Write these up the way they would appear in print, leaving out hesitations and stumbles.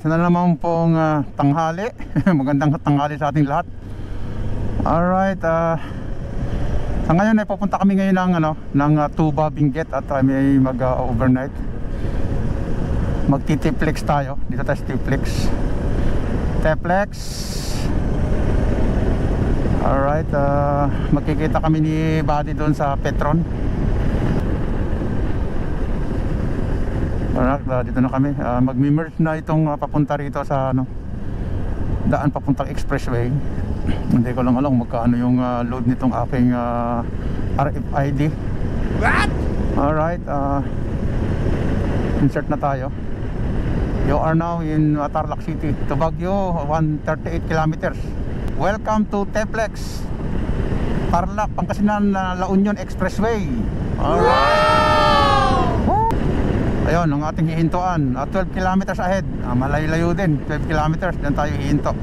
isa na naman pong tanghali. Magandang tanghali sa ating lahat. Alright, sa ngayon ay pupunta kami ngayon ng Tuba, Benguet at may mag-overnight. Magti-Teplex tayo. Dito tayo sa Teplex. Alright, magkikita kami ni Buddy doon sa Petron. Alright, dito na kami. Mag-merge na itong papunta rito sa daan papuntang expressway. Hindi ko lang alam magkano yung load nitong aking RFID. What? Alright, insert na tayo. You are now in Tarlac City, Baguio, 138 kilometers. Welcome to Teplex, Tarlac, Pangasinan, La Union Expressway. Alright. Ayun, ang ating hihintuan, 12 kilometers ahead. Malayo-layo din, 12 kilometers. Diyan tayo hihinto.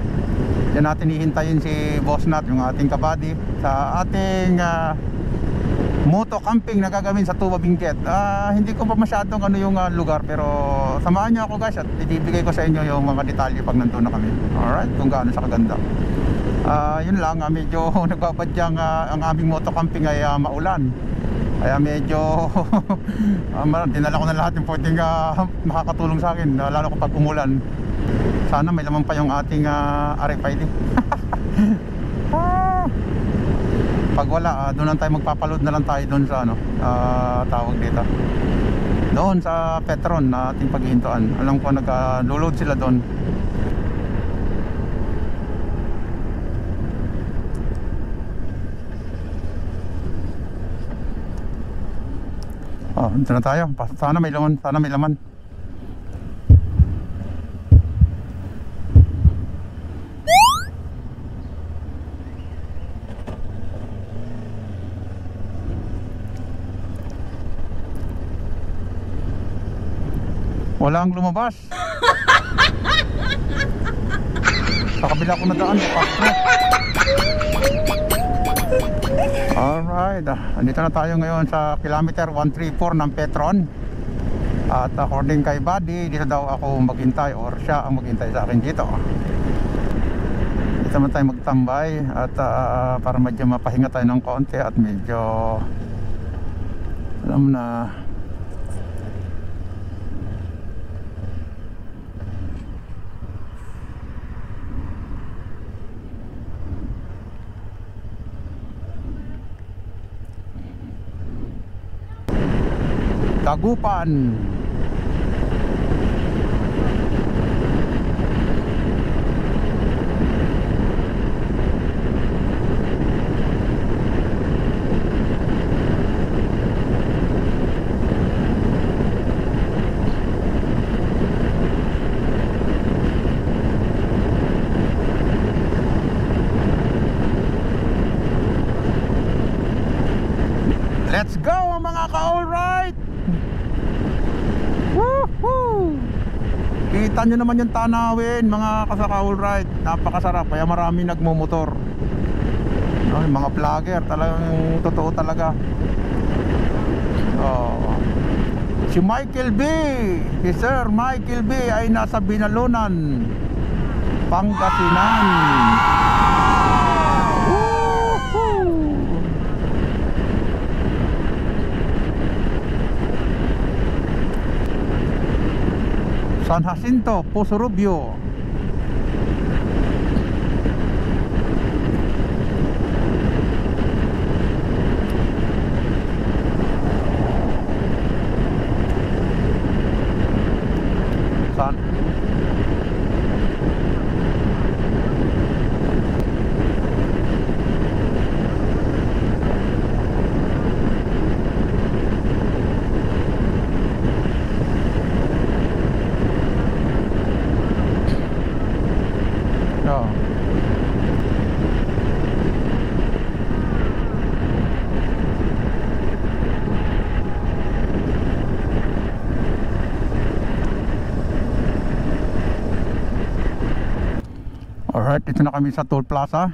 Diyan natin hihintayin si Boss Nat, yung ating kabady, sa ating moto camping na gagawin sa Tuba, Benguet. Hindi ko pa masyadong yung lugar, pero samahan niyo ako guys at ibibigay ko sa inyo yung mga detalye pag nandun na kami. Alright, kung gaano siya kaganda. Yun lang, medyo nagbabadyang ang aming moto camping ay maulan. Kaya medyo dinala ko na lahat yung pwedeng makakatulong sa akin, lalo kapag umulan. Sana may laman pa yung ating RFID. Pag wala, doon lang tayo magpapaload na lang tayo doon sa tawag dito, doon sa Petron na ating paghihintuan. Alam ko nag-load sila doon. Dito na tayo. Sana may laman, sana may laman. Walang lumabas. Sa kabila ko na daan, alright, andito na tayo ngayon sa kilometer 134 ng Petron. At according kay Buddy, dito daw ako maghintay or siya ang maghintay sa akin dito. Dito naman tayo magtambay at para medyo mapahinga tayo ng konti at medyo alam na Dagupan. Let's go mga ka-alright. Woohoo! Kita nyo naman yung tanawin mga kasaka-alright. Napakasarap, kaya marami nagmumotor. Mga vlogger, talagang totoo talaga. Si Michael B, si Sir Michael B ay nasa Binalunan, Pangasinan. San Jacinto, Poso Rubio. Alright, dito na kami sa Toll Plaza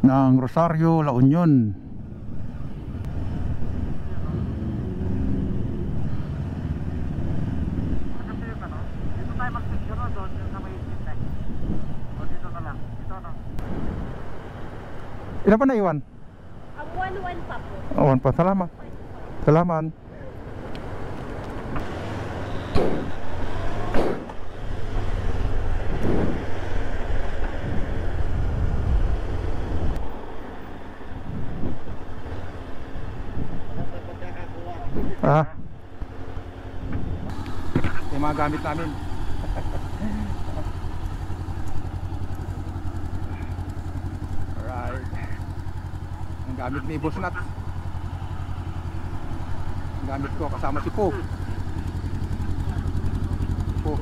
ng Rosario, La Union. Ilan pa naiwan? Ang 1-1 pa po. Awan pa, salamat. Salamat. Ah. Yung mga gamit namin. Alright. Ang gamit ni Boss Nat. Ang gamit ko kasama si Po. Po.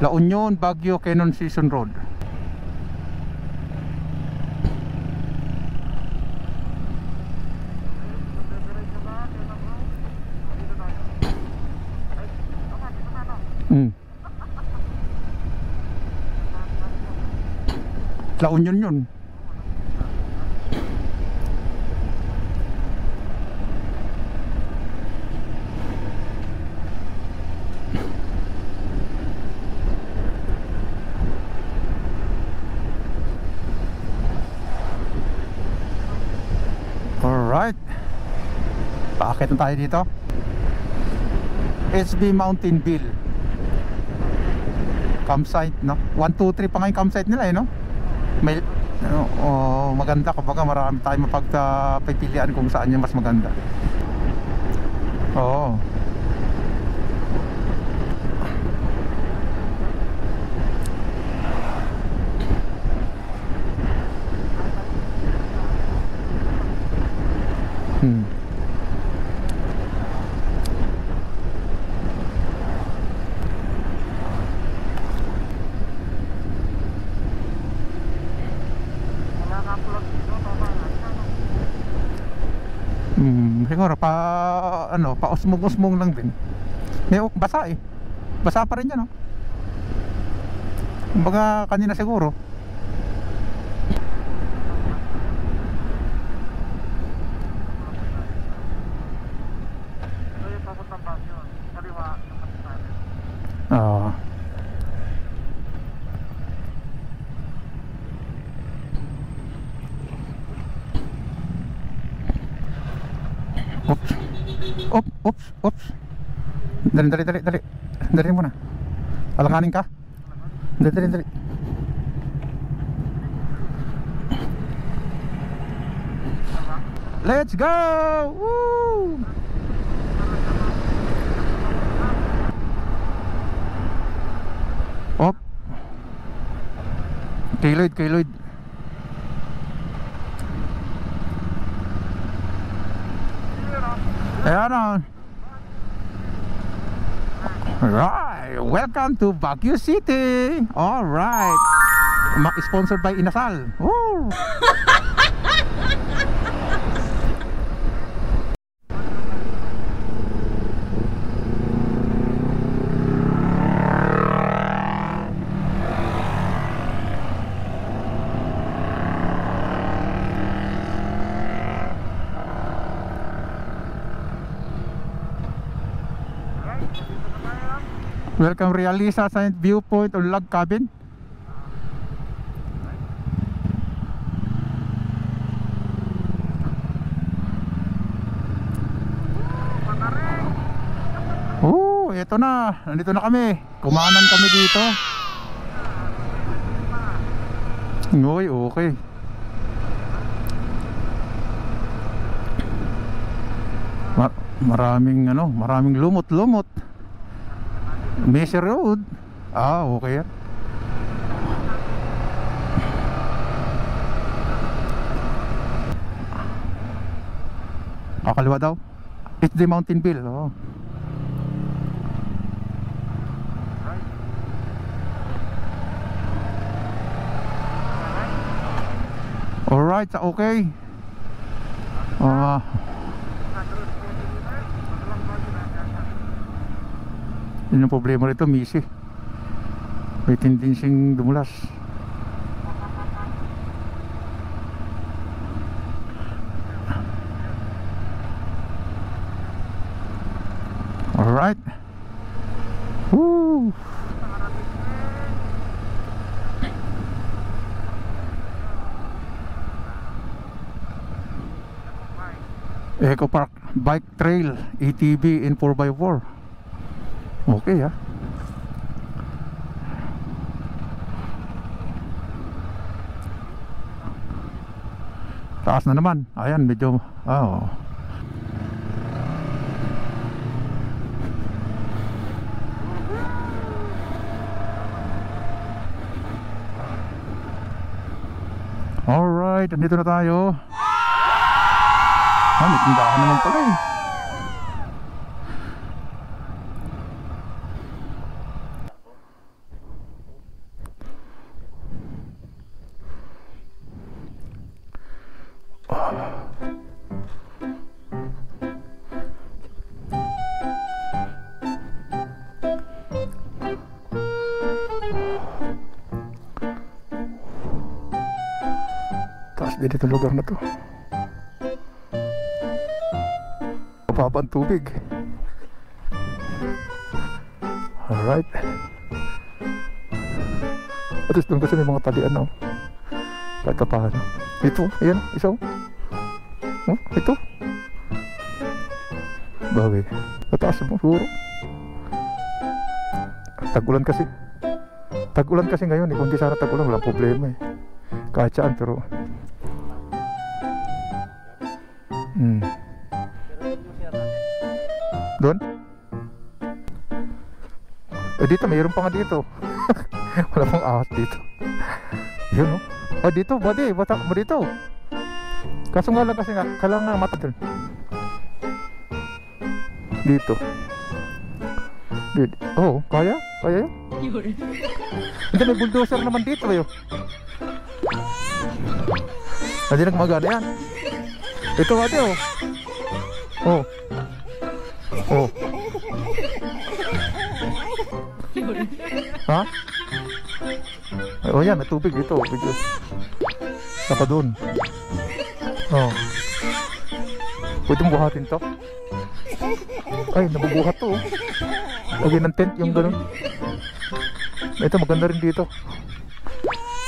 La Union, Baguio, Quezon Season Road. La Union yun. Alright, paakit na tayo dito. SB Mountain View campsite, no? 1, 2, 3 pa nga yung campsite nila no? May, maganda, kumbaga marami tayong mapagpipilian kung saan yung mas maganda. Oo. Siguro pa usmong-usmong lang din. Basa eh. Basa pa rin yan, no? Kumbaga kanina siguro. Oops. Dali muna. Alanganin ka. Dali. Let's go! Woo! Op. Kay Lloyd. Ayan na. Alright, welcome to Baguio City. Alright, sponsored by Inasal. Woo! Welcome Realisa Saint Viewpoint or Log Cabin. Ito na. Nandito na kami. Kumanan kami dito. Ngoy, okay. Maraming lumot-lumot. Mesa Road. Okay. Kaliwa daw. It's the Mountain View. Alright, okay. Yun ang problema rito, Misi. May tendensyeng dumulas. Alright. Woo! Eco Park Bike Trail ATV in 4x4. Okay ha. Taas na naman. Ayan, medyo alright, andito na tayo. May tindahan naman pala eh. Taas din itong lugar na to. Mababa ang tubig. Alright. At least doon kasi may mga talian na kahit pa paano. Ito, ayan, isa ito. Bagay. Mataas mo, siguro. Tag-ulan kasi. Tag-ulan kasi ngayon eh. Kung di sana tag-ulan, walang problema eh. Kahit saan, pero doon? Dito, mayroon pa nga dito. Wala pang ahas dito. Yun oh. Dito, buddy, bata mo dito. Kaso nga lang kasi nga, kailangan mata doon. Dito. Oh, kaya? Kaya yun? Hindi, may bulldozer naman dito eh. Hindi nagmagana yan. Ito ate oh. Oh. Ha? Oh yan, may tubig dito. Saka doon. Oh. Pwede mong buhatin to? Ay, nabubuhat to. Lagyan ng tent yung ganun. Ito maganda rin dito.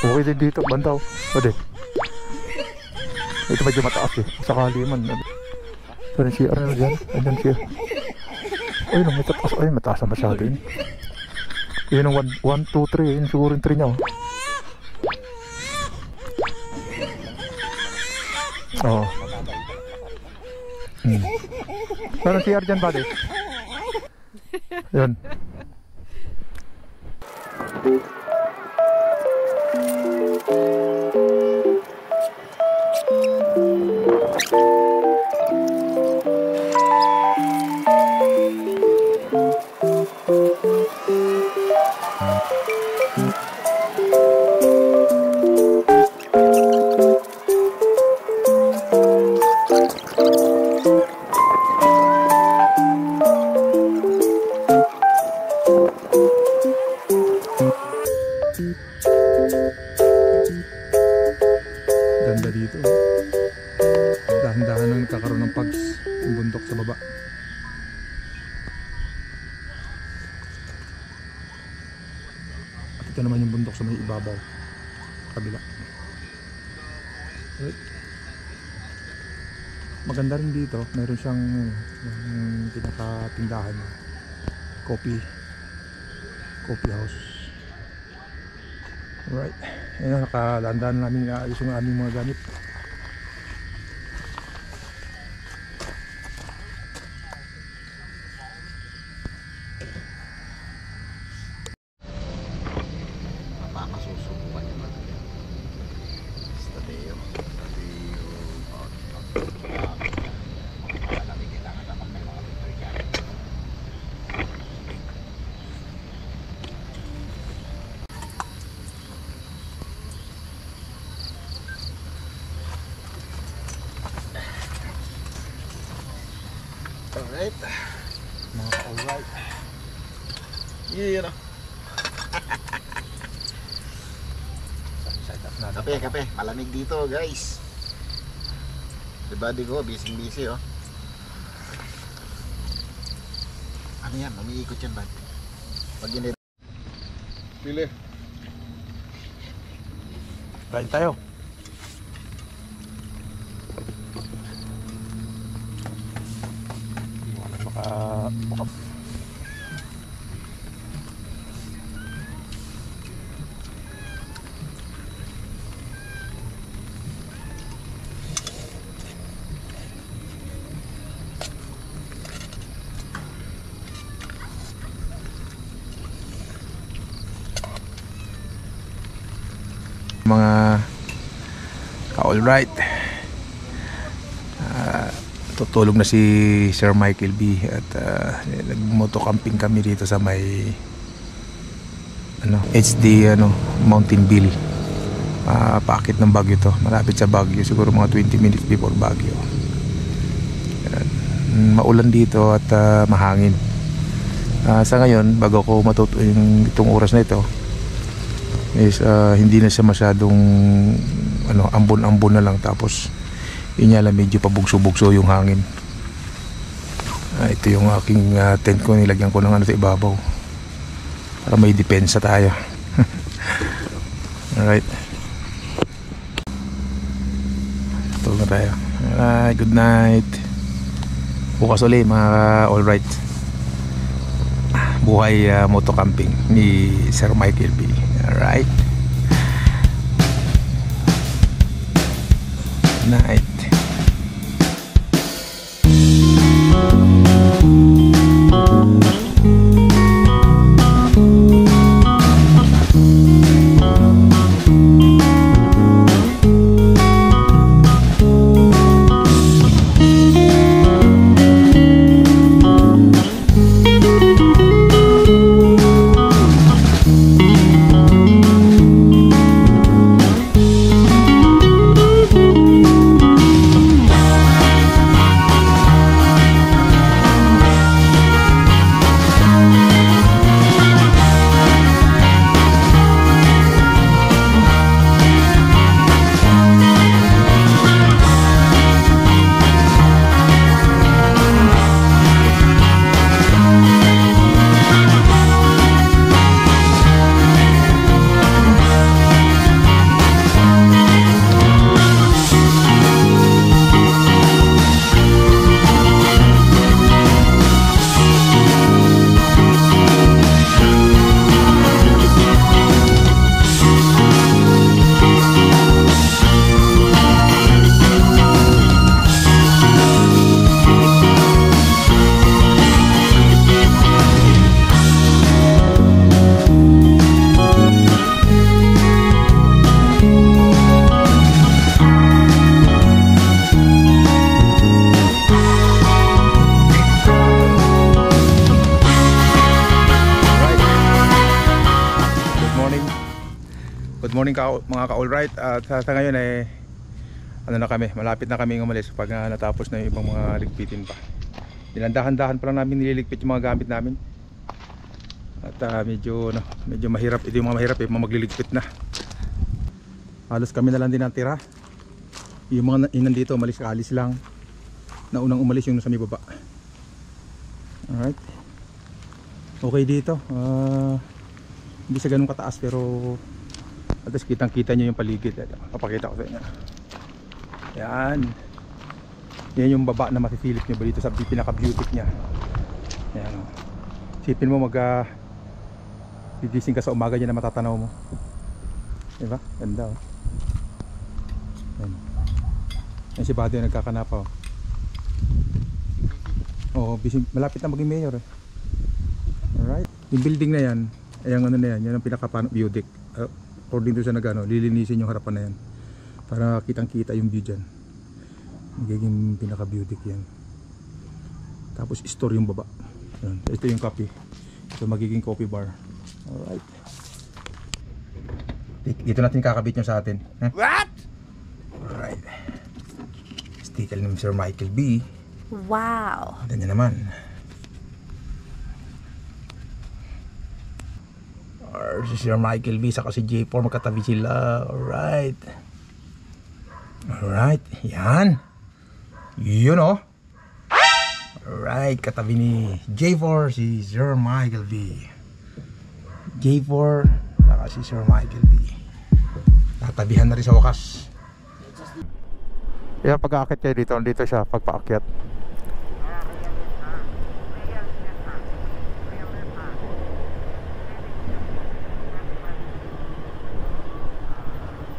Okay din dito, bandaw. Pwede. Ito medyo mataas eh. Sakali man. Ito rin CR na dyan. Andyan siya. Ay, may taas. Ay, mataas na masyado yun. Yun ang 1, 2, 3. Yun siguro yung 3 nya oh. Oo. Saan ang CR dyan, buddy? Yun. Ganda dito. Dahan-dahan nang nagkakaroon ng pags yung bundok sa baba. At ito naman yung bundok sa may ibabaw, kabila. Right. Maganda rin dito, meron siyang pinakatindahan, coffee house. Alright, ayun, nakalandaan namin ayos yung aming mga gamit. Mapapasusubukan naman. Stadeo. Malamig, kailangan naman may mga picture dyan. Alright. Alright. Yeah. Kape. Malamig dito, guys. Si buddy ko, busy oh. Ano yan? Umiikot yan, bud. Pag yun pili. Kain tayo. mga ka-alright. Tutulog na si Sir Michael B. At nag-moto camping kami dito sa may HD Mountain Bill. Paakit ng Baguio to, malapit sa Baguio, siguro mga 20 minutes before Baguio. Maulan dito at mahangin. Sa ngayon, bago ko matutuin itong oras na ito is hindi na siya masyadong ambon-ambon na lang, tapos inyala medyo pabugso-bugso yung hangin. Ito yung aking tent ko, nilagyan ko ng sa ibabaw para may depensa tayo. Alright, tulog na tayo. Alright, good night. Bukas ulit mga alright. Buhay moto camping ni Sir Michael B. Alright, good night. Good morning mga ka-alright. At sa ngayon ay na kami, malapit na kami umalis pag natapos na yung ibang mga ligpitin pa. Dinandahan-dahan pa lang namin nililigpit yung mga gamit namin. At medyo mahirap, ito yung mga mahirap mga magliligpit na. Halos kami na lang din ang tira. Yung mga nandito umalis-alis lang. Naunang umalis yung nasa may baba. Alright, okay dito. Hindi sa ganun kataas pero at least kitang kita nyo yung paligid. Papakita ko sa inyo. Yan. Yan yung baba na masisilip nyo ba dito sa pinaka beauty nya. Yan o. Sipin mo gigising ka sa umaga dyan na matatanaw mo. Diba? Ganda o. Yan. Yan si Buddy yung nagkakanapa o. Oo, malapit na maging mayor eh. Alright. Yung building na yan, yan ang pinaka view deck. According to sa lilinisin yung harapan na yan para kitang kita yung view dyan. Magiging pinaka view deck yan. Tapos store yung baba. Yan. Ito yung coffee. So magiging coffee bar. Alright, dito natin kakabit yung sa atin. What? Alright, sticker ni Sir Michael B. Wow. Ganyan naman. Si Sir Michael B saka si J4 magkatabi sila. Alright. Alright. Yan. Yun o. Alright. Katabi ni J4 si Sir Michael B. J4 saka si Sir Michael B. Tatabihan na rin sa wakas. Kaya pag-aakit kayo dito siya pagpaakyat.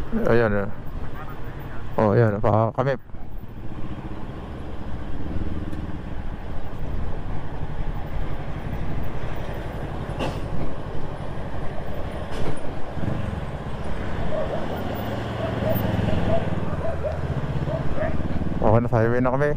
Ayan. Oh, ayan. Pa kami. Okay, nasa highway na kami.